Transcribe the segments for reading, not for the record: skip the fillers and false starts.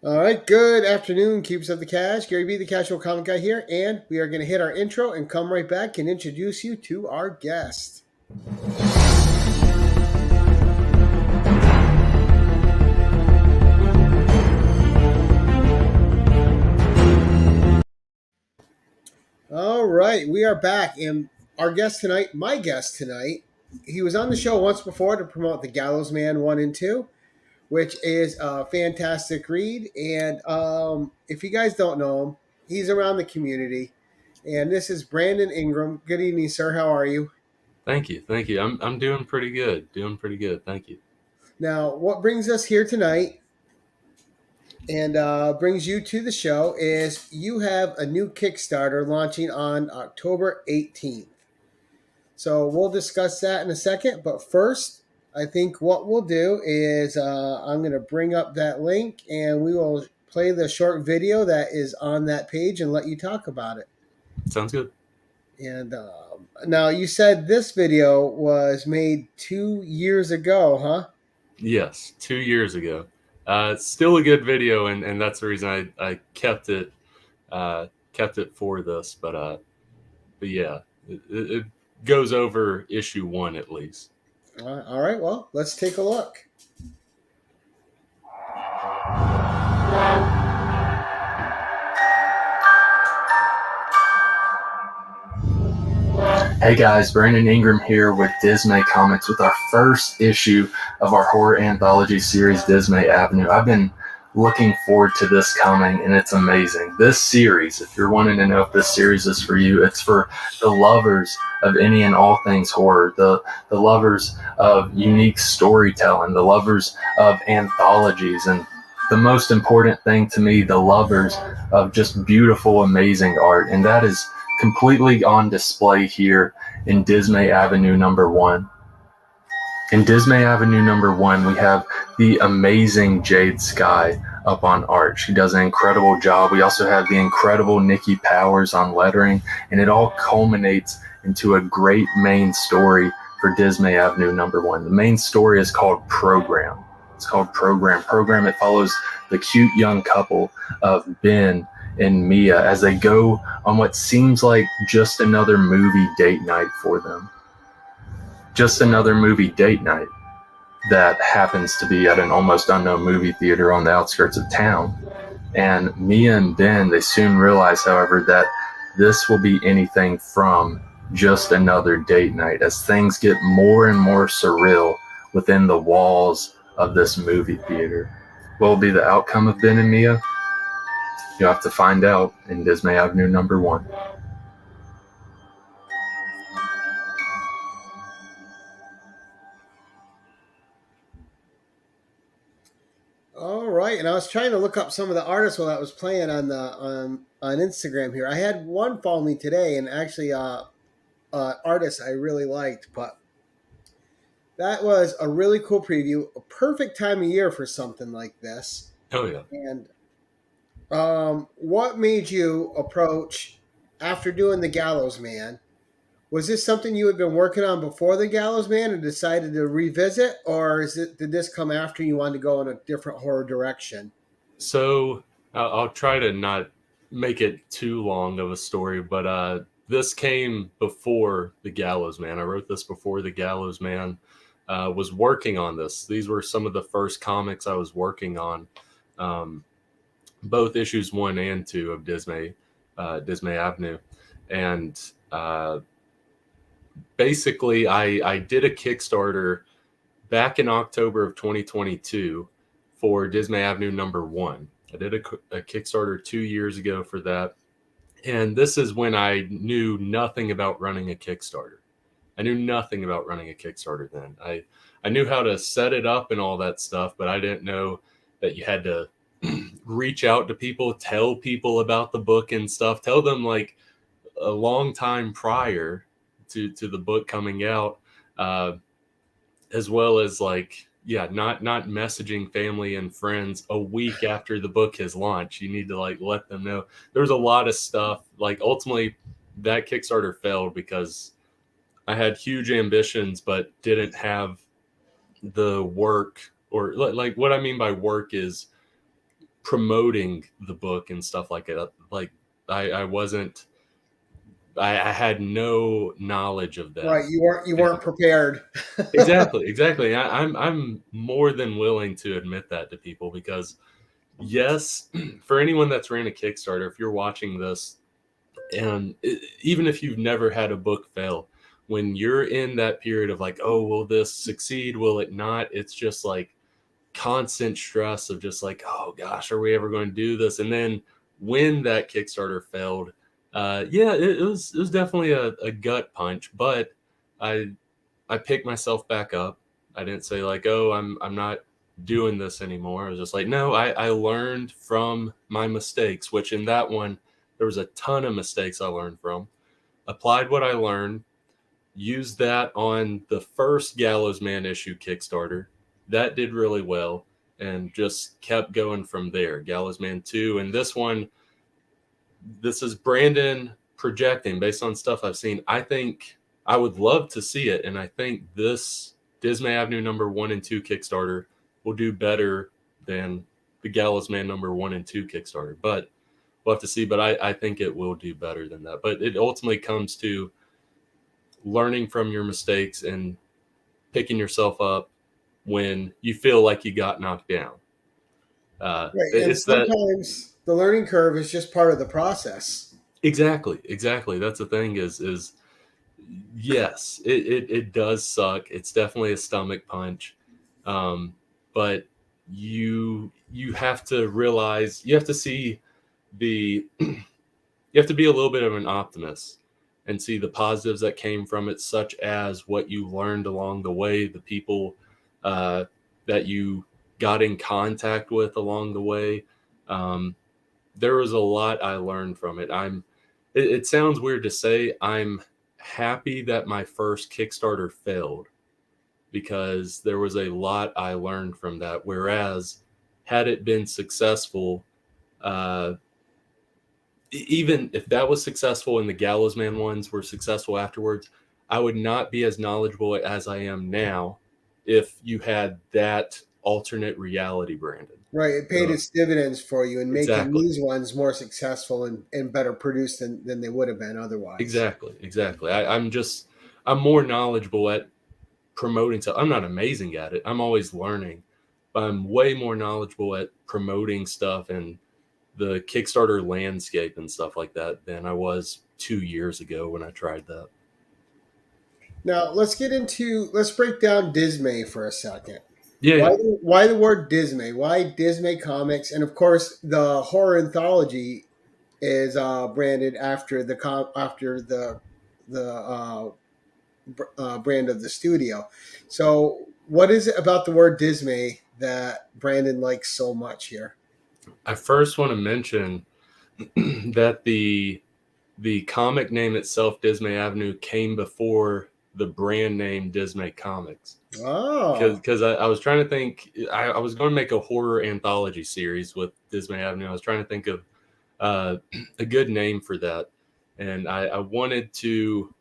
All right, good afternoon, Keepers of the Cash. Gary B, the Casual Comic Guy here, and we are going to hit our intro and come right back and introduce you to our guest. All right, we are back, and our guest tonight, my guest tonight, he was on the show once before to promote The Gallows Man 1 and 2, which is a fantastic read. And if you guys don't know him, he's around the community. And this is Brandon Ingram. Good evening, sir. How are you? Thank you. Thank you. I'm doing pretty good. Doing pretty good. Thank you. Now, what brings us here tonight and brings you to the show is you have a new Kickstarter launching on October 18th. So we'll discuss that in a second. But first, I think what we'll do is I'm going to bring up that link and we will play the short video that is on that page and let you talk about it. Sounds good. And now you said this video was made 2 years ago, huh? Yes, 2 years ago. It's still a good video, and that's the reason I kept it for this. But yeah, it goes over issue 1 at least. All right, well, let's take a look. Hey guys, Brandon Ingram here with Dismay Comics with our first issue of our horror anthology series, Dismay Avenue. I've been looking forward to this coming, and it's amazing. This series, if you're wanting to know if this series is for you, it's for the lovers of any and all things horror, the lovers of unique storytelling, the lovers of anthologies, and the most important thing to me, the lovers of just beautiful, amazing art. And that is completely on display here in Dismay Avenue number 1. In Dismay Avenue number 1, we have the amazing Jade Sky up on art. She does an incredible job. We also have the incredible Nikki Powers on lettering, and it all culminates into a great main story for Dismay Avenue number 1. The main story is called Program. It's called Program. Program, it follows the cute young couple of Ben and Mia as they go on what seems like just another movie date night for them. Just another movie date night that happens to be at an almost unknown movie theater on the outskirts of town. And Mia and Ben, they soon realize, however, that this will be anything from just another date night as things get more and more surreal within the walls of this movie theater. What will be the outcome of Ben and Mia? You'll have to find out in Dismay Avenue number 1. All right, and I was trying to look up some of the artists while I was playing on Instagram here. I had one follow me today, and actually, artist I really liked, but that was a really cool preview. A perfect time of year for something like this. Oh yeah. And what made you approach after doing the Gallows Man? Was this something you had been working on before the Gallows Man and decided to revisit, or did this come after you wanted to go in a different horror direction? So I'll try to not make it too long of a story, but this came before The Gallows Man. I wrote this before The Gallows Man was working on this. These were some of the first comics I was working on, both issues 1 and 2 of Dismay Avenue. And basically, I did a Kickstarter back in October of 2022 for Dismay Avenue number 1. I did a Kickstarter 2 years ago for that. And this is when I knew nothing about running a Kickstarter. I knew nothing about running a Kickstarter then. I knew how to set it up and all that stuff, but I didn't know that you had to reach out to people, tell people about the book and stuff, tell them like a long time prior to the book coming out, as well as like, yeah, not messaging family and friends a week after the book has launched. You need to like let them know. There's a lot of stuff. Like ultimately that Kickstarter failed because I had huge ambitions, but didn't have the work, or like what I mean by work is promoting the book and stuff like that. Like I wasn't, I had no knowledge of that. Right, you weren't prepared. Exactly. I'm more than willing to admit that to people, because yes, for anyone that's ran a Kickstarter, if you're watching this, and even if you've never had a book fail, when you're in that period of like, oh, will this succeed? Will it not? It's just like constant stress of just like, oh gosh, are we ever going to do this? And then when that Kickstarter failed, yeah, it was definitely a gut punch, but I I picked myself back up. I didn't say like, oh, I'm not doing this anymore. I was just like, no, I learned from my mistakes, which in that one, there was a ton of mistakes I learned from. Applied what I learned, used that on the first Gallows Man issue Kickstarter. That did really well, and just kept going from there. Gallows Man 2. And this one, this is Brandon projecting based on stuff I've seen. I think I would love to see it, and I think this Dismay Avenue number 1 and 2 Kickstarter will do better than the Gallows Man number 1 and 2 Kickstarter. But we'll have to see. But I think it will do better than that. But it ultimately comes to learning from your mistakes and picking yourself up when you feel like you got knocked down. Right, and It's that. sometimes the learning curve is just part of the process. Exactly. That's the thing is yes, it does suck. It's definitely a stomach punch. But you have to realize, you have to see the you have to be a little bit of an optimist and see the positives that came from it, such as what you learned along the way, the people that you got in contact with along the way. There was a lot I learned from it. It sounds weird to say, I'm happy that my first Kickstarter failed, because there was a lot I learned from that. Whereas had it been successful, even if that was successful and the Gallows Man ones were successful afterwards, I would not be as knowledgeable as I am now if you had that alternate reality, Brandon. Right, it paid its dividends for you in making Exactly. these ones more successful and better produced than they would have been otherwise. Exactly. I'm more knowledgeable at promoting stuff. I'm not amazing at it. I'm always learning, but I'm way more knowledgeable at promoting stuff and the Kickstarter landscape and stuff like that than I was 2 years ago when I tried that. Now let's break down Dismay for a second. Yeah. Why the word Dismay? Why Dismay Comics? And of course, the horror anthology is branded after the brand of the studio. So, what is it about the word Dismay that Brandon likes so much here? I first want to mention that the comic name itself, Dismay Avenue, came before the brand name Dismay Comics. Oh, Because I was trying to think, I was going to make a horror anthology series with Dismay Avenue. I was trying to think of a good name for that, and I wanted to.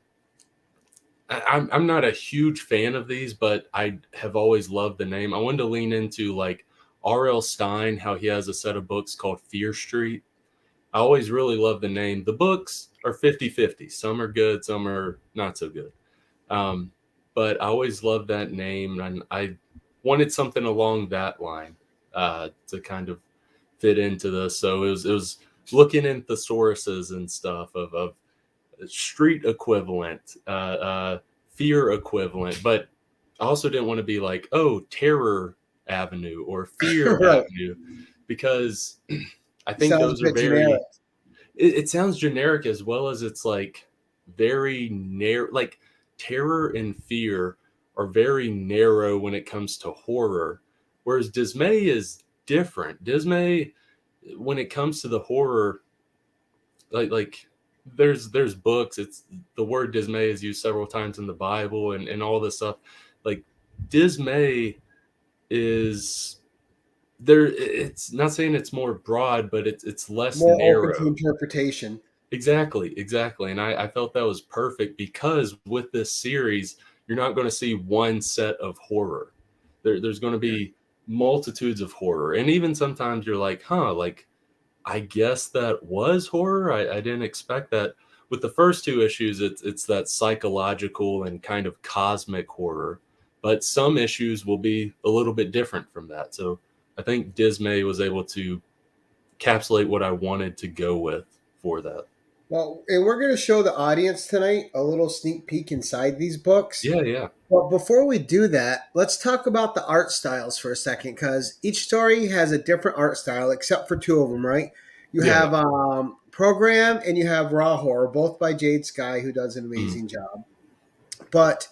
I'm not a huge fan of these, but I have always loved the name. I wanted to lean into like R.L. Stine, how he has a set of books called Fear Street. I always really love the name. The books are 50-50. Some are good, some are not so good. But I always loved that name, and I wanted something along that line to kind of fit into this. So it was looking in thesauruses and stuff of street equivalent, fear equivalent, but I also didn't want to be like, oh, Terror Avenue or Fear right. Avenue, because I think Sounds those a are bit generic. it sounds generic, as well as it's like very narrow. Like Terror and Fear are very narrow when it comes to horror, whereas Dismay is different. Dismay, when it comes to the horror, like there's books. It's the word dismay is used several times in the Bible and all this stuff. Like dismay is there. It's not saying it's more broad, but it's less More open to narrow. interpretation. Exactly. And I felt that was perfect, because with this series, you're not going to see one set of horror. There's going to be multitudes of horror. And even sometimes you're like, huh, like, I guess that was horror. I didn't expect that. With the first two issues, it's that psychological and kind of cosmic horror. But some issues will be a little bit different from that. So I think Dismay was able to encapsulate what I wanted to go with for that. Well, and we're going to show the audience tonight a little sneak peek inside these books. Yeah, yeah. Well, before we do that, let's talk about the art styles for a second, because each story has a different art style, except for two of them, right? You Yeah, have Program and you have Raw Horror, both by Jade Sky, who does an Mm. amazing job. But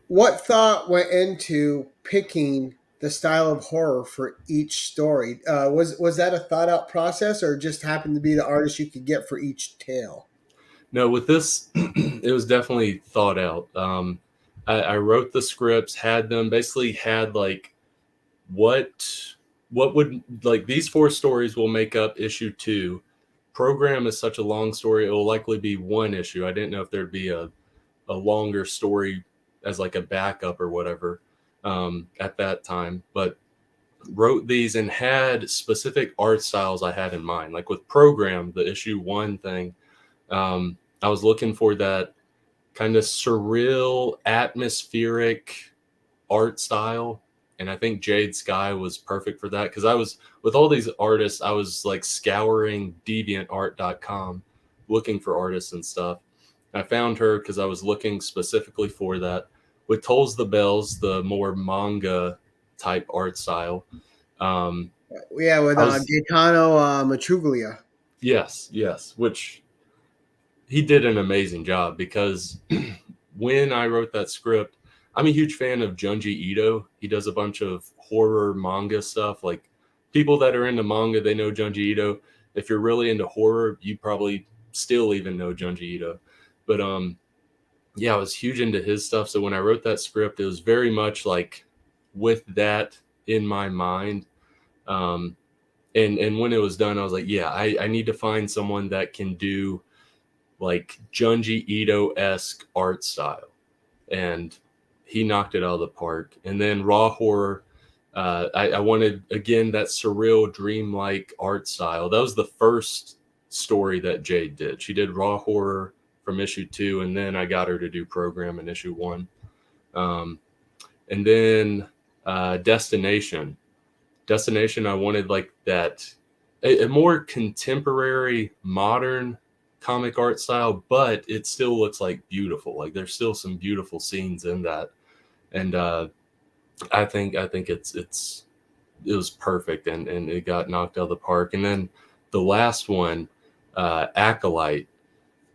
what thought went into picking the style of horror for each story? Was that a thought out process, or just happened to be the artist you could get for each tale? No, with this, it was definitely thought out. I wrote the scripts, had them basically had like what would like these four stories will make up issue 2. Program is such a long story; it will likely be one issue. I didn't know if there'd be a longer story as like a backup or whatever at that time, but wrote these and had specific art styles I had in mind. Like with Program, the issue 1 thing, I was looking for that kind of surreal, atmospheric art style. And I think Jade Sky was perfect for that, because I was with all these artists, I was like scouring deviantart.com looking for artists and stuff. I found her because I was looking specifically for that. With Tolls the Bells, the more manga type art style. Yeah, with I was Gaetano Matruglia. yes, which he did an amazing job, because when I wrote that script, I'm a huge fan of Junji Ito. He does a bunch of horror manga stuff. Like, people that are into manga, they know Junji Ito. If you're really into horror, you probably still even know Junji Ito. But yeah, I was huge into his stuff. So when I wrote that script, it was very much like with that in my mind. Um, and when it was done, I was like, yeah, I need to find someone that can do like Junji Ito-esque art style. And he knocked it out of the park. And then Raw Horror, I wanted, again, that surreal, dreamlike art style. That was the first story that Jade did. She did Raw Horror from issue 2, and then I got her to do Program in issue 1. And then Destination. Destination, I wanted like that, a more contemporary, modern comic art style, but it still looks like beautiful. Like, there's still some beautiful scenes in that, and I think it was perfect, and it got knocked out of the park. And then the last one, Acolyte,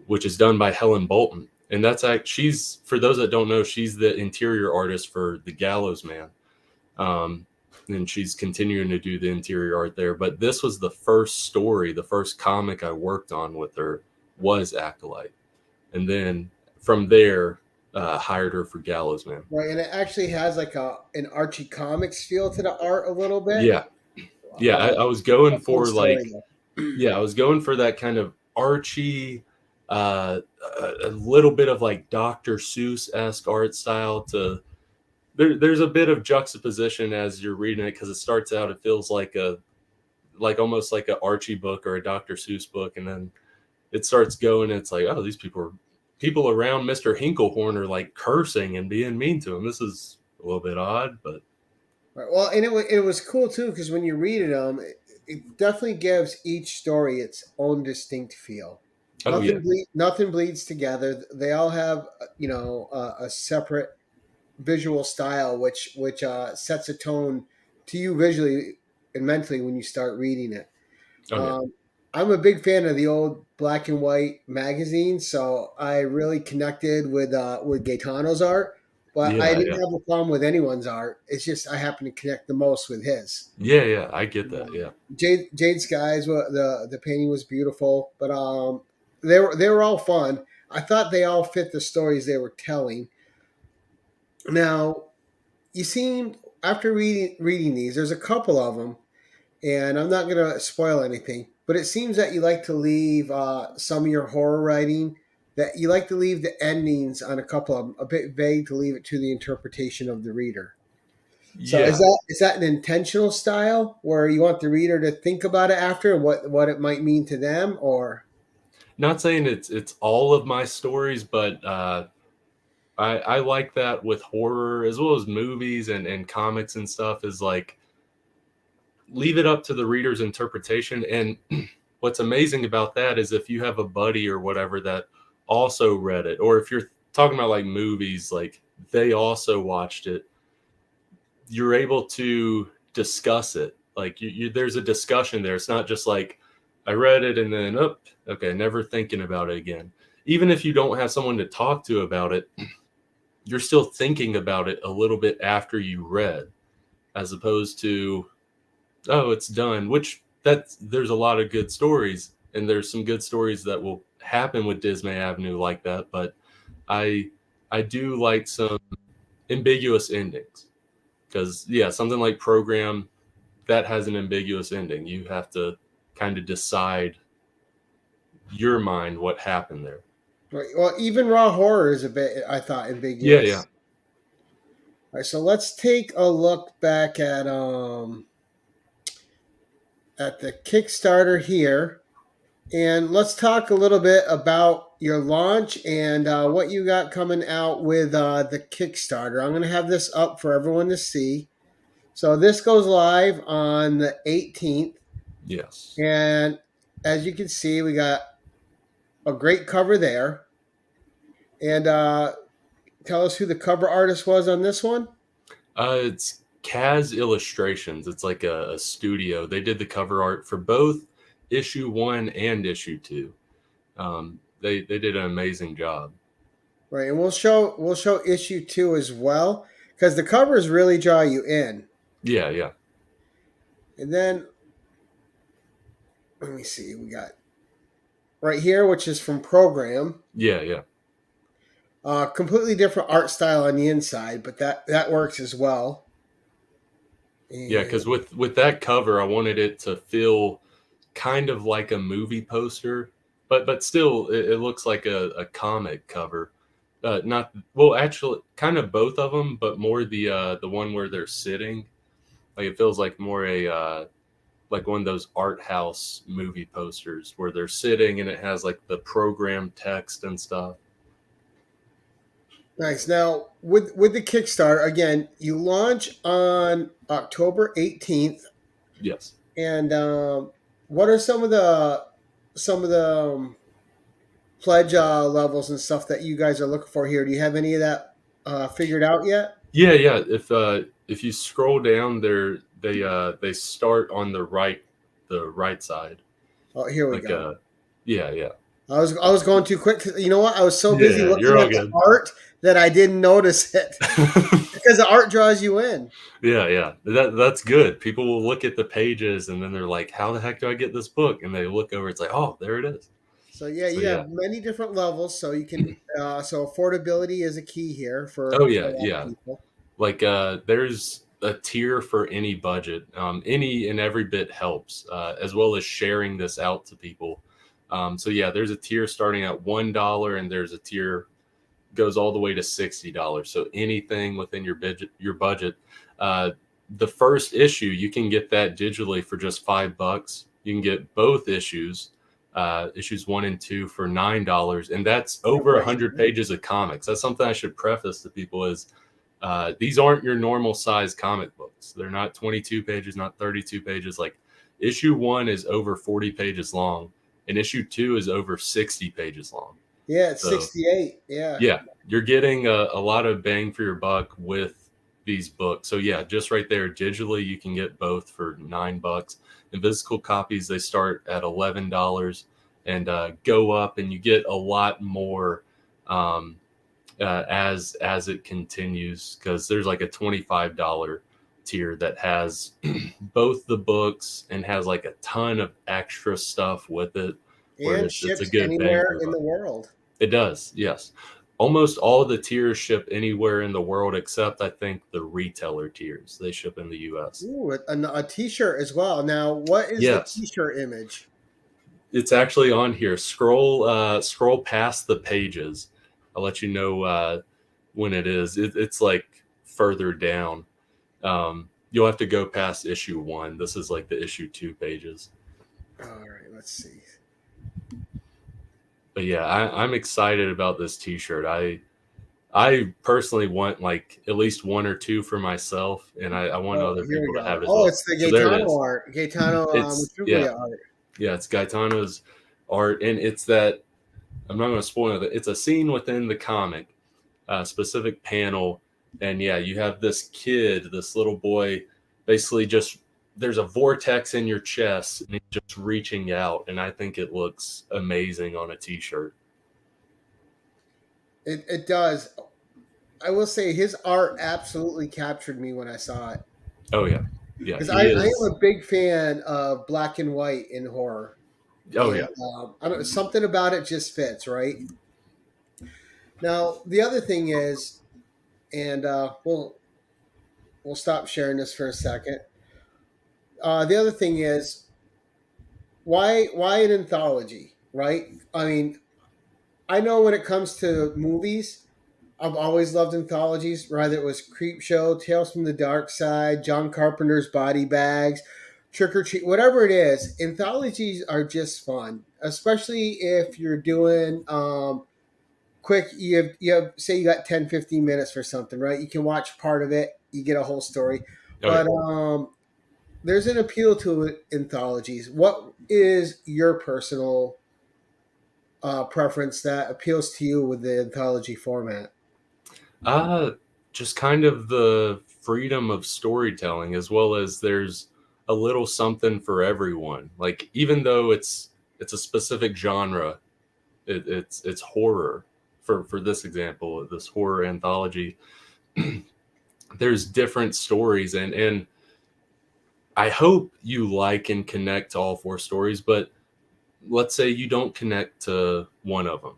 which is done by Helen Bolton, and she's, for those that don't know, she's the interior artist for The Gallows Man. And she's continuing to do the interior art there. But this was the first story, the first comic I worked on with her was Acolyte. And then from there, hired her for Gallows Man. Right, and it actually has like an Archie Comics feel to the art a little bit. Yeah. Yeah, I was going Cool for story, I was going for that kind of Archie, a little bit of like Dr. Seuss-esque art style to there's a bit of juxtaposition as you're reading it, because it starts out, it feels like almost like an Archie book or a Dr. Seuss book, and then it starts going, it's like, oh, these people around Mr. Hinklehorn are like cursing and being mean to him. This is a little bit odd, but Right. Well, and it was cool too, because when you read it definitely gives each story its own distinct feel. oh yeah, Nothing bleeds together. They all have a separate visual style, which sets a tone to you visually and mentally when you start reading it. oh yeah, I'm a big fan of the old black and white magazines, so I really connected with Gaetano's art. But I yeah, didn't yeah, have a problem with anyone's art. It's just I happen to connect the most with his. yeah. I get that. Yeah, Jade Skies, the painting was beautiful, but they were all fun. I thought they all fit the stories they were telling. Now, you seem after reading these, there's a couple of them, and I'm not going to spoil anything, but it seems that you like to leave some of your horror writing, that you like to leave the endings on a couple of them a bit vague, to leave it to the interpretation of the reader. So Yeah. is that an intentional style where you want the reader to think about it after and what it might mean to them, or Not saying it's all of my stories, but I like that with horror as well as movies and comics and stuff, is like leave it up to the reader's interpretation. And what's amazing about that is if you have a buddy or whatever that also read it, or if you're talking about like movies, like they also watched it, you're able to discuss it. Like there's a discussion there. It's not just like I read it and then okay, never thinking about it again. Even if you don't have someone to talk to about it, you're still thinking about it a little bit after you read, as opposed to, oh, it's done. Which there's a lot of good stories, and there's some good stories that will happen with Dismay Avenue like that. But I I do like some ambiguous endings, because yeah, something like Program, that has an ambiguous ending. You have to kind of decide your mind what happened there. right? Well, even raw horror is a bit, I thought, Yeah, ambiguous. yeah, All right, so let's take a look back at the Kickstarter here, and let's talk a little bit about your launch and what you got coming out with the Kickstarter. I'm going to have this up for everyone to see. So this goes live on the 18th, yes. and as you can see, we got a great cover there. And tell us who the cover artist was on this one. It's Kaz Illustrations. It's like a studio. They did the cover art for both issue 1 and issue 2. They did an amazing job. Right, and we'll show issue 2 as well because the covers really draw you in. Yeah, yeah. And then let me see, we got right here, which is from Program. Yeah, yeah. Completely different art style on the inside, but that works as well. And, Yeah, because with that cover, I wanted it to feel kind of like a movie poster, but still, it looks like a comic cover. Not well, actually, kind of both of them, but more the one where they're sitting. Like it feels like more like one of those art house movie posters where they're sitting and it has like the program text and stuff. nice. Now with the Kickstarter again, you launch on October 18th, Yes. and what are some of the pledge levels and stuff that you guys are looking for here? Do you have any of that figured out yet? Yeah, yeah. If you scroll down there, they start on the right side. Oh, here we Like go. yeah, yeah. I was going too quick. You know what? I was so busy Yeah, you're looking all at the good. art that I didn't notice it because the art draws you in. Yeah, yeah. That's good. People will look at the pages and then they're like, "How the heck do I get this book?" And they look over. It's like, "Oh, there it is." So yeah, So you yeah. have many different levels, so you can. So affordability is a key here Oh for a yeah, lot of yeah. people. Like there's a tier for any budget. Any and every bit helps, as well as sharing this out to people. So yeah, there's a tier starting at $1, and there's a tier goes all the way to $60. So anything within your budget, the first issue you can get that digitally for just $5. You can get both issues, issues 1 and 2 for $9, and that's over Right. 100 pages of comics. That's something I should preface to people is these aren't your normal size comic books. They're not 22 pages, not 32 pages. Like issue 1 is over 40 pages long, and issue 2 is over 60 pages long. Yeah, it's So 68. Yeah. yeah, you're getting a lot of bang for your buck with these books. So yeah, just right there, digitally you can get both for $9. And physical copies, they start at $11 and go up, and you get a lot more as it continues, because there's like a $25 tier that has both the books and has like a ton of extra stuff with it, where And it's a ships good bang for anywhere your in buck. the world. It does, yes. Almost all of the tiers ship anywhere in the world except I think the retailer tiers. They ship in the US. Ooh, a T-shirt as well. Now, what is the Yes. T-shirt image? It's actually on here. Scroll past the pages. I'll let you know when it is. It's like further down. You'll have to go past issue 1. This is like the issue 2 pages. All right, let's see. But yeah, I'm excited about this T-shirt. I personally want like at least 1 or 2 for myself, and I want Oh, other here we people to go. have it as Oh, well. it's the So there it Gaetano is. art. Gaetano It's Matruglia art. yeah, it's Gaetano's art, and it's that I'm not going to spoil it. It's a scene within the comic, specific panel, and yeah, you have this kid, this little boy, basically just there's a vortex in your chest, and he's just reaching out, and I think it looks amazing on a T-shirt. It does. I will say his art absolutely captured me when I saw it. Oh yeah, yeah, Because he I is. am a big fan of black and white in horror. Oh And yeah, I don't something about it just fits, right? Now the other thing is, and we'll stop sharing this for a second. The other thing is, why an anthology, right? I mean, I know when it comes to movies, I've always loved anthologies, whether it was Creep Show, Tales from the Dark Side, John Carpenter's Body Bags, Trick or Treat, whatever it is. Anthologies are just fun, especially if you're doing quick. You have say you got 10, 15 minutes for something, right? You can watch part of it, you get a whole story, oh yeah. but there's an appeal to anthologies. What is your personal preference that appeals to you with the anthology format? Just kind of the freedom of storytelling, as well as there's a little something for everyone. Like even though it's a specific genre, it's horror. For this example, this horror anthology, there's different stories, and I hope you like and connect to all 4 stories. But let's say you don't connect to one of them,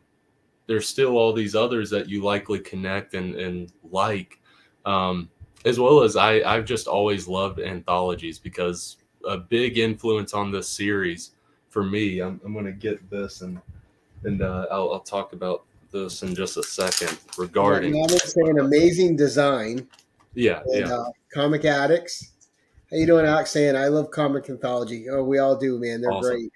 there's still all these others that you likely connect and like. Um, as well as I've just always loved anthologies because a big influence on this series for me, I'm going to get this and I'll talk about this in just a second Yeah, regarding. now I'm saying amazing design Yeah, and yeah, comic addicts. How you doing, Alex? Saying I love comic anthology. Oh, we all do, man. They're awesome. great.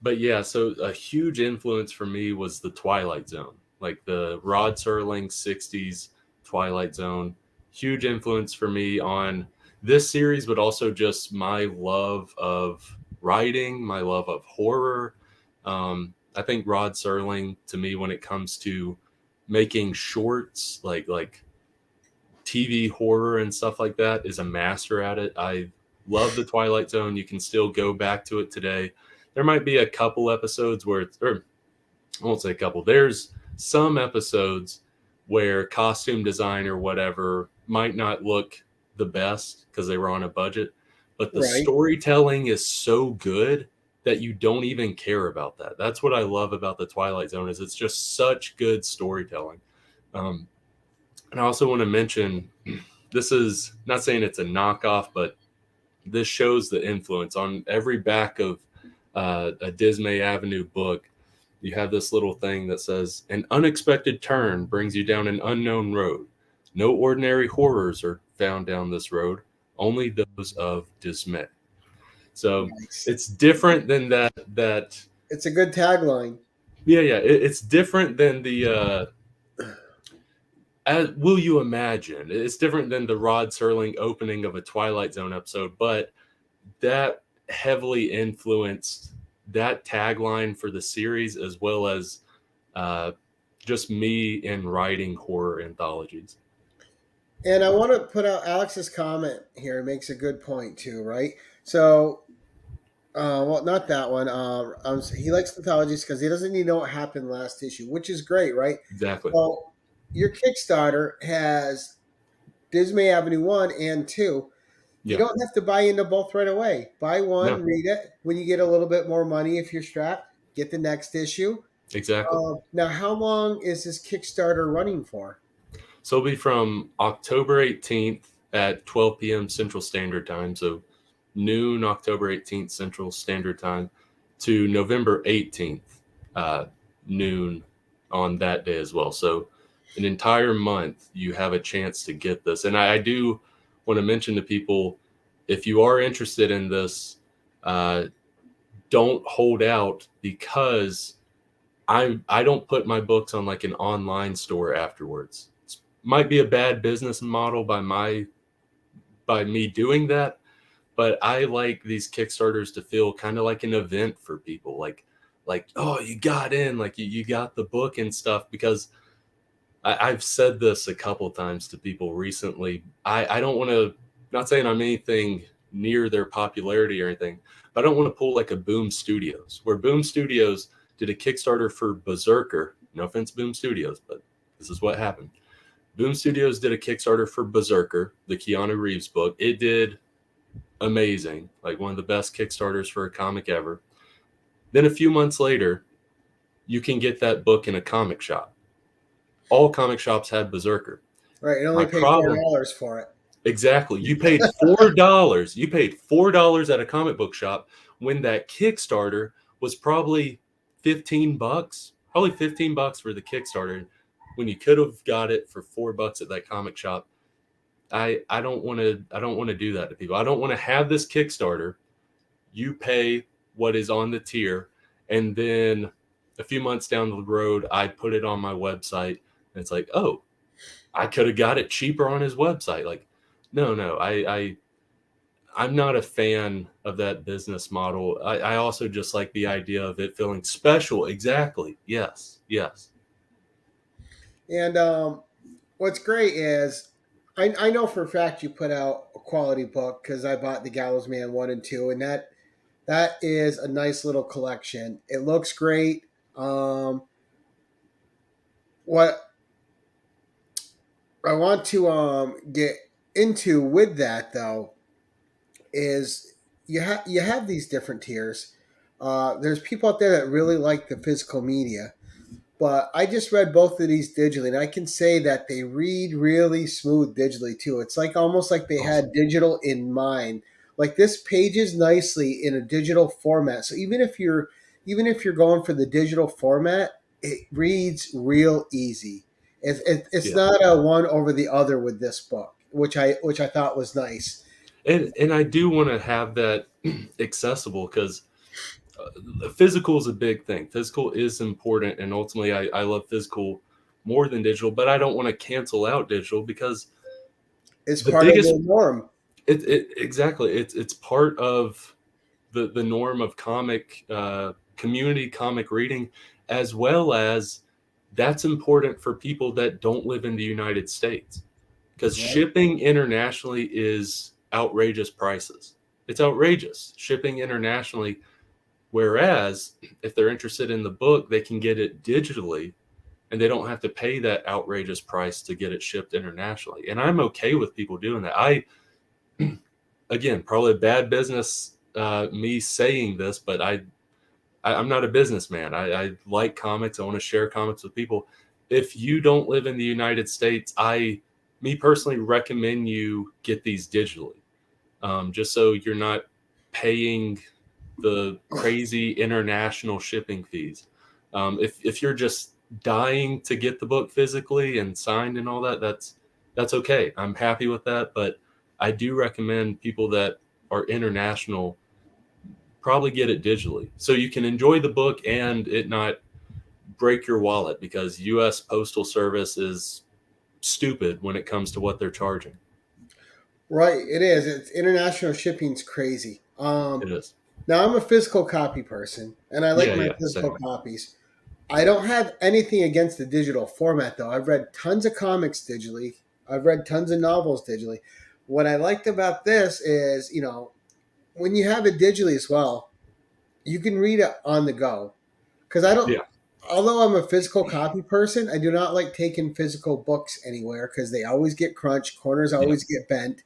But yeah, so a huge influence for me was the Twilight Zone, like the Rod Serling 60s Twilight Zone. Huge influence for me on this series, but also just my love of writing, my love of horror. I think Rod Serling, to me, when it comes to making shorts, like TV horror and stuff like that, is a master at it. I love the Twilight Zone. You can still go back to it today. There might be a couple episodes where it's, or I won't say a couple. There's some episodes where costume design or whatever might not look the best because they were on a budget, but the Right. storytelling is so good that you don't even care about that. That's what I love about the Twilight Zone is it's just such good storytelling. Um, and I also want to mention this is not saying it's a knockoff, but this shows the influence on every back of a Dismay Avenue book. You have this little thing that says, "An unexpected turn brings you down an unknown road. No ordinary horrors are found down this road, only those of dismay." So Nice. it's different than that. It's a good tagline. Yeah. It's different than the will you imagine? It's different than the Rod Serling opening of a Twilight Zone episode, but that heavily influenced that tagline for the series, as well as uh, just me in writing horror anthologies. And I want to put out Alex's comment here. It makes a good point too, right? So, well, not that one. He likes anthologies because he doesn't need to know what happened last issue, which is great, right? Exactly. Well, your Kickstarter has Dismay Avenue 1 and 2. You Yeah. don't have to buy into both right away. Buy one, No. read it. When you get a little bit more money, if you're strapped, get the next issue. Exactly. Now, how long is this Kickstarter running for? So it'll be from October 18th at 12 p.m. Central Standard Time. So noon, October 18th Central Standard Time to November 18th, noon on that day as well. So an entire month you have a chance to get this. And I do want to mention to people, if you are interested in this, don't hold out, because I don't put my books on like an online store afterwards. It might be a bad business model by me doing that, but I like these Kickstarters to feel kind of like an event for people, like, oh, you got in, like you got the book and stuff. Because I've said this a couple times to people recently. I don't want to, not saying I'm anything near their popularity or anything, but I don't want to pull like a Boom Studios, where Boom Studios did a Kickstarter for Berserker. No offense, Boom Studios, but this is what happened. Boom Studios did a Kickstarter for Berserker, the Keanu Reeves book. It did amazing, like one of the best Kickstarters for a comic ever. Then a few months later, you can get that book in a comic shop. All comic shops had Berserker. Right, you only My pay problem- $4 for it. Exactly. You paid $4. You paid $4 at a comic book shop when that Kickstarter was probably $15. Probably $15 for the Kickstarter, when you could have got it for $4 at that comic shop. I don't want to do that to people. I don't want to have this Kickstarter. You pay what is on the tier, and then a few months down the road, I put it on my website, and it's like, oh, I could have got it cheaper on his website. Like, no, I'm not a fan of that business model. I also just like the idea of it feeling special. Exactly. Yes. And what's great is I know for a fact you put out a quality book, because I bought the Gallows Man 1 and 2, and that is a nice little collection. It looks great. What I want to get into with that, though, is you have these different tiers. There's people out there that really like the physical media, but I just read both of these digitally, and I can say that they read really smooth digitally too. It's like almost like they had digital in mind. Like, this pages nicely in a digital format. So even if you're going for the digital format, it reads real easy. It's Yeah. not a one over the other with this book, which I thought was nice. And I do want to have that accessible, because physical is a big thing. Physical is important, and ultimately I love physical more than digital, but I don't want to cancel out digital, because It's the part biggest of the norm. exactly, it's part of the norm of comic community comic reading, as well as that's important for people that don't live in the United States, because Right. shipping internationally is outrageous prices. It's outrageous shipping internationally. Whereas if they're interested in the book, they can get it digitally, and they don't have to pay that outrageous price to get it shipped internationally. And I'm okay with people doing that. Again, probably a bad business, me saying this, but I'm not a businessman. I like comics. I want to share comics with people. If you don't live in the United States, me personally, recommend you get these digitally, just so you're not paying the crazy international shipping fees. If you're just dying to get the book physically and signed and all that, that's okay. I'm happy with that, but I do recommend people that are international probably get it digitally, so you can enjoy the book and it not break your wallet, because U.S. Postal Service is stupid when it comes to what they're charging. Right, it is. It's international shipping's crazy. It is. Now I'm a physical copy person, and I like my Yeah, physical same. copies. I don't have anything against the digital format, though. I've read tons of comics digitally. I've read tons of novels digitally. What I liked about this is, when you have it digitally as well, you can read it on the go. Because I don't, Yeah. although I'm a physical copy person, I do not like taking physical books anywhere, because they always get crunched, corners always get bent.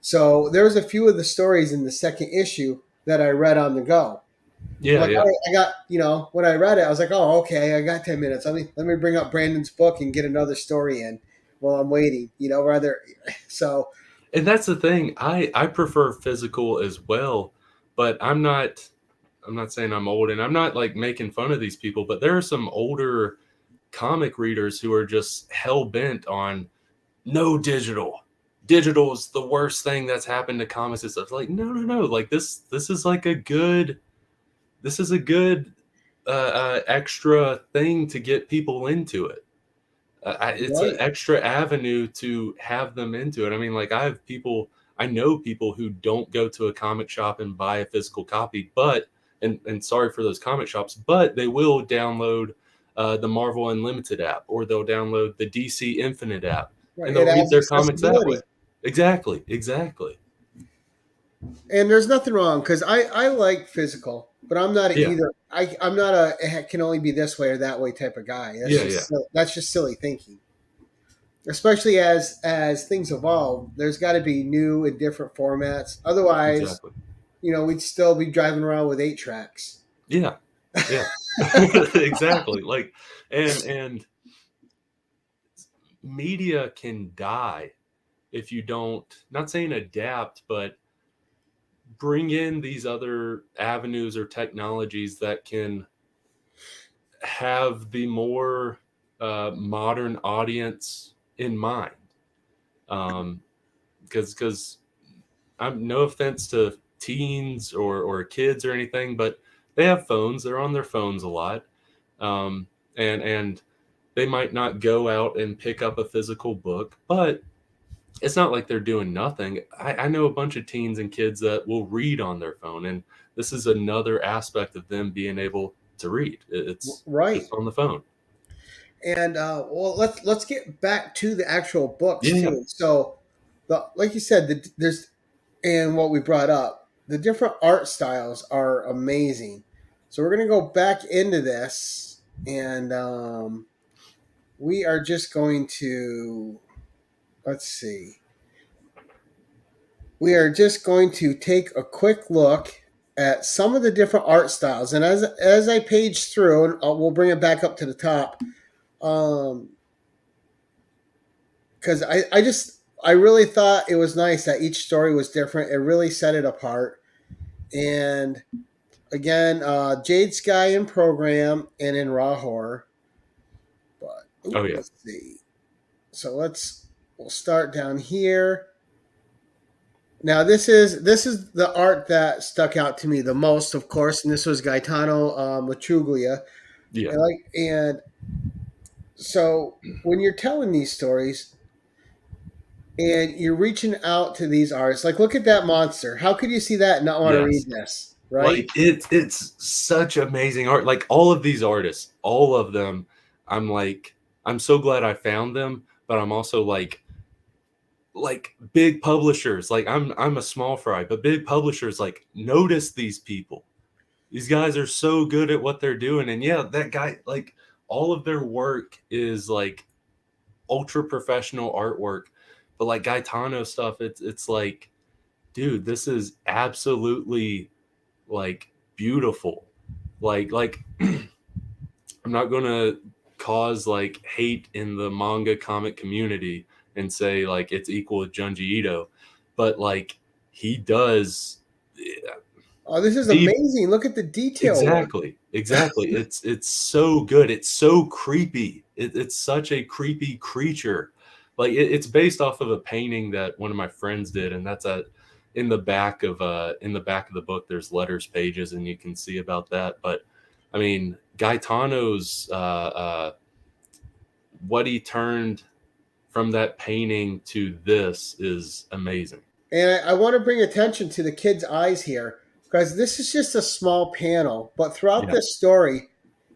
So there was a few of the stories in the second issue that I read on the go. I'm Yeah, like, yeah. all right, I got, when I read it, I was like, oh, okay, I got 10 minutes. Let me bring up Brandon's book and get another story in while I'm waiting, rather. So, And that's the thing. I prefer physical as well, but I'm not saying I'm old, and I'm not like making fun of these people, but there are some older comic readers who are just hell bent on no digital. digital is the worst thing that's happened to comics and stuff. Like, no. Like this is like a good, this is a good extra thing to get people into it. It's an Right. extra avenue to have them into it. I mean, like I know people who don't go to a comic shop and buy a physical copy, but and sorry for those comic shops, but they will download the Marvel Unlimited app, or they'll download the DC Infinite app, Right. and It they'll read adds their comics that way. accessibility. Exactly. And there's nothing wrong because I like physical, but I'm not Yeah, either. I'm not a it can only be this way or that way type of guy. yeah. That's just silly thinking. Especially as things evolve, there's got to be new and different formats. Otherwise, Exactly. we'd still be driving around with 8 tracks. Yeah, yeah. Exactly. Like, and media can die if you don't, not saying adapt, but bring in these other avenues or technologies that can have the more modern audience in mind. Because I'm, no offense to teens or kids or anything, but they have phones. They're on their phones a lot, and they might not go out and pick up a physical book, but it's not like they're doing nothing. I know a bunch of teens and kids that will read on their phone, and this is another aspect of them being able to read. It's Right. just on the phone. And well, let's get back to the actual books Yeah, too. So, like you said, there's and what we brought up, the different art styles are amazing. So we're gonna go back into this, and we are just going to let's see. We are just going to take a quick look at some of the different art styles, and as I page through, and we'll bring it back up to the top. Because I really thought it was nice that each story was different. It really set it apart. And again, Jade Sky in Program and in Raw Horror. But oh yeah, let's see. So we'll start down here. Now this is the art that stuck out to me the most, of course, and this was Gaetano Matruglia. yeah, And so when you're telling these stories, and you're reaching out to these artists. Like, look at that monster. How could you see that and not want to read yes. this, right? Like it's such amazing art. Like all of these artists, all of them, I'm like, I'm so glad I found them, but I'm also like big publishers. Like I'm a small fry, but big publishers like notice these people. These guys are so good at what they're doing, and yeah, that guy, like all of their work is like ultra professional artwork. But like Gaetano stuff, it's like, dude, this is absolutely like beautiful. Like I'm not gonna cause like hate in the manga comic community and say like it's equal to Junji Ito, but like he does Oh, this is the amazing. Look at the detail work. exactly. It's so good. It's so creepy. It's such a creepy creature. Like it's based off of a painting that one of my friends did, and that's in the back of the book. There's letters pages, and you can see about that. But I mean, Gaetano's what he turned from that painting to this is amazing. And I want to bring attention to the kid's eyes here because this is just a small panel, but throughout Yeah. this story,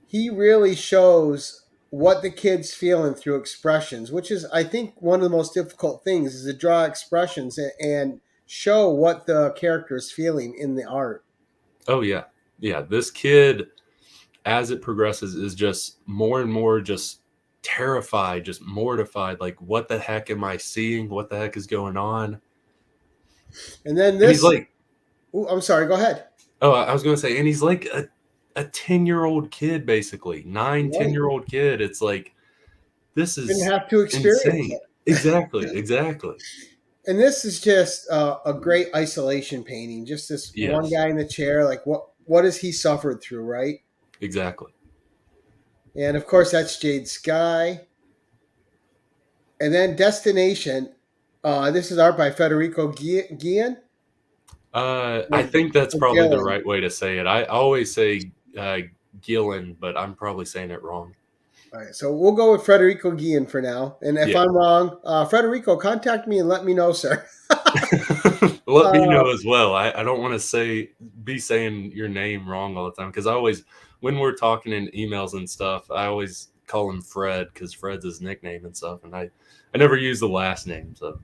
he really shows what the kid's feeling through expressions, which is, I think, one of the most difficult things is to draw expressions and show what the character is feeling in the art. Oh yeah. Yeah. This kid, as it progresses, is just more and more just terrified, just mortified. Like, what the heck am I seeing? What the heck is going on? And then And he's this, like, ooh, I'm sorry, go ahead. oh, I was going to say, and he's like a 10-year-old kid, basically, 9, Right. 10-year-old kid. It's like, this Didn't is have to experience insane. it. Exactly. And this is just a great isolation painting. Just this one Yes, guy in the chair. Like what has he suffered through, right? exactly. And of course, that's Jade Sky. And then Destination. This is art by Federico Guillen. I think that's Or probably the Gillen. right way to say it. I always say Gillen, but I'm probably saying it wrong. All right, so we'll go with Federico Guillen for now. And if Yeah. I'm wrong, Federico, contact me and let me know, sir. Let me Uh, know as well. I don't want to be saying your name wrong all the time, because I always, when we're talking in emails and stuff, I always call him Fred because Fred's his nickname and stuff, and I never use the last name. So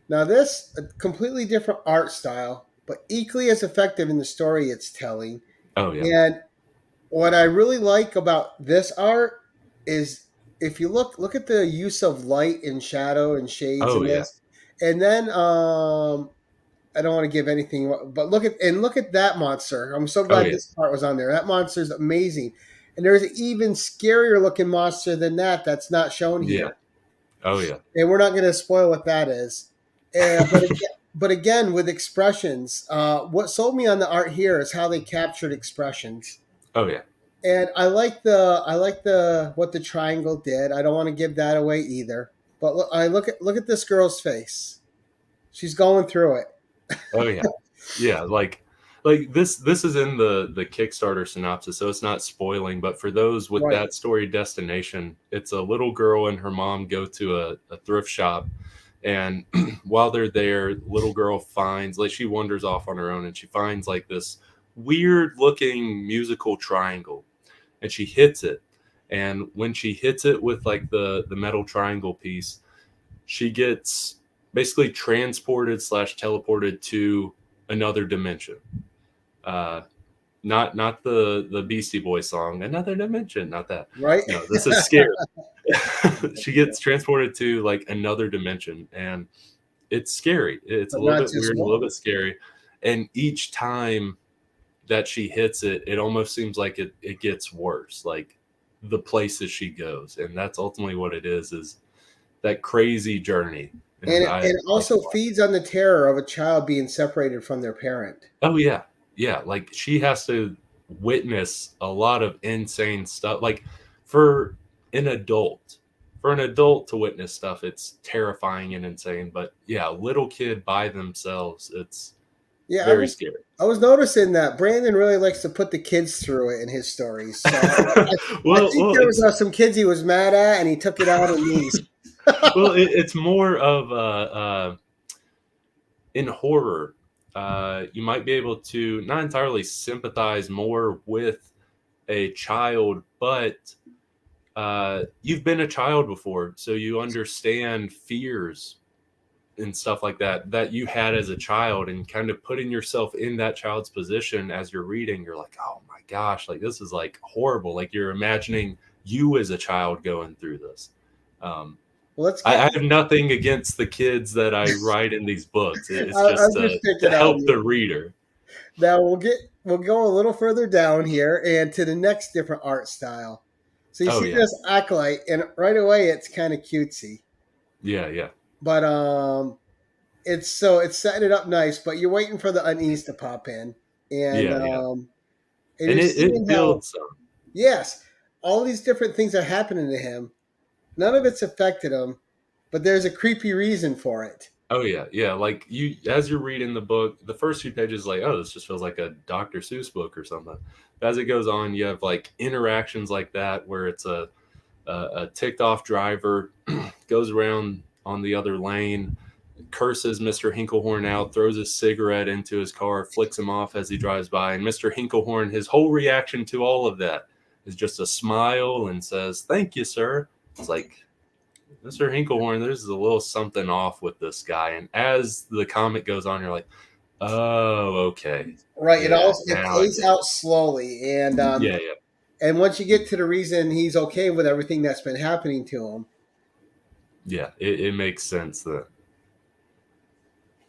Now, this a completely different art style, but equally as effective in the story it's telling. oh yeah, And what I really like about this art is if you look at the use of light and shadow and shades oh in yeah, this, and then I don't want to give anything, but look at that monster. I'm so oh glad yeah, this part was on there. That monster is amazing, and there's an even scarier looking monster than that that's not shown yeah, here, oh yeah, and we're not going to spoil what that is. But again, with expressions, what sold me on the art here is how they captured expressions. oh yeah, And I like the what the triangle did. I don't want to give that away either. But look at this girl's face. She's going through it. oh yeah, yeah. This is in the Kickstarter synopsis, so it's not spoiling. But for those with Right. that story destination, it's a little girl and her mom go to a thrift shop. And while they're there, little girl finds, like, she wanders off on her own and she finds like this weird looking musical triangle, and she hits it. And when she hits it with like the metal triangle piece, she gets basically transported slash teleported to another dimension. Uh, not the Beastie Boys song, Another Dimension, not that. Right. No, this is scary. She gets transported to like another dimension, and it's scary. It's a But little not bit just weird, a little one. bit scary. And each time that she hits it, it almost seems like it gets worse, like the places she goes. And that's ultimately what it is that crazy journey. And And I it like it also a lot. feeds on the terror of a child being separated from their parent. Oh yeah. Yeah. Like she has to witness a lot of insane stuff. Like for an adult, for an adult to witness stuff, it's terrifying and insane. But yeah, a little kid by themselves, it's Yeah, very scary. I was noticing that Brandon really likes to put the kids through it in his stories. So I think Well, there was some kids he was mad at, and he took it out on these. it's more of in horror. You might be able to not entirely sympathize more with a child, but you've been a child before, so you understand fears and stuff like that you had as a child, and kind of putting yourself in that child's position as you're reading, you're like, oh my gosh, like this is like horrible. Like you're imagining you as a child going through this. um, Well, let's I get. have nothing against the kids that I write in these books. It's just I'm just to picking on help you. the reader. Now we'll go a little further down here and to the next different art style. So you Oh see yeah, this acolyte, and right away it's kind of cutesy, yeah, yeah, but it's setting it up nice. But you're waiting for the unease to pop in, yeah, yeah, and and you're it seeing how builds some. yes, all these different things are happening to him. None of it's affected him, but there's a creepy reason for it. Oh yeah, yeah. Like you, as you're reading the book, the first few pages, like, oh, this just feels like a Dr. Seuss book or something. But as it goes on, you have like interactions like that where it's a ticked off driver goes around on the other lane, curses Mr. Hinklehorn out, throws a cigarette into his car, flicks him off as he drives by. And Mr. Hinklehorn, his whole reaction to all of that is just a smile and says, "Thank you, sir." It's like, Mr. Hinklehorn, there's a little something off with this guy. And as the comic goes on, you're like, oh, okay. Right. Yeah, It now I plays get it. out slowly, Yeah, yeah. and once you get to the reason he's okay with everything that's been happening to him. Yeah, it makes sense that.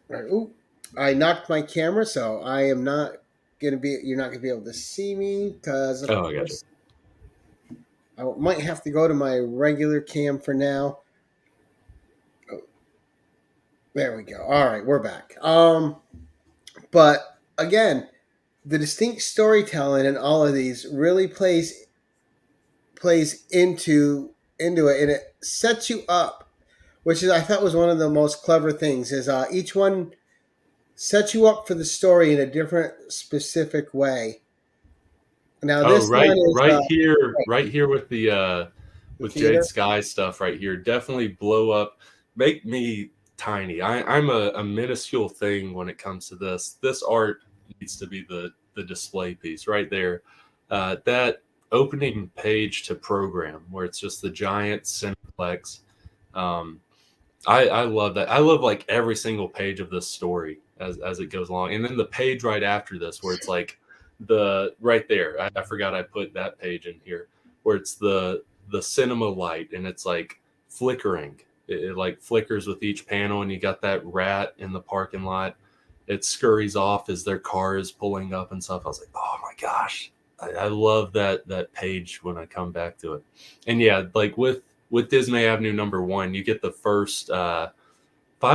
Right. Ooh, I knocked my camera, so I am not gonna be. You're not gonna be able to see me because, of Oh, I got you. course, I might have to go to my regular cam for now. Oh, there we go. All right, we're back. But again, the distinct storytelling in all of these really plays into it, and it sets you up which is I thought was one of the most clever things. Is each one sets you up for the story in a different, specific way. Now Oh, this one right, is right here with the the with Jade theater. Sky stuff right here. Definitely blow up, make me tiny. I'm a minuscule thing when it comes to this. This art needs to be the display piece right there. That opening page to program where it's just the giant Cineplex. Um, I love that. I love like every single page of this story as it goes along, and then the page right after this where it's like the right there. I forgot I put that page in here where it's the cinema light and it's like flickering. It like flickers with each panel, and you got that rat in the parking lot. It scurries off as their car is pulling up and stuff. I was like, oh my gosh, I love that page when I come back to it. And yeah, like with Dismay Avenue #1, you get the first 5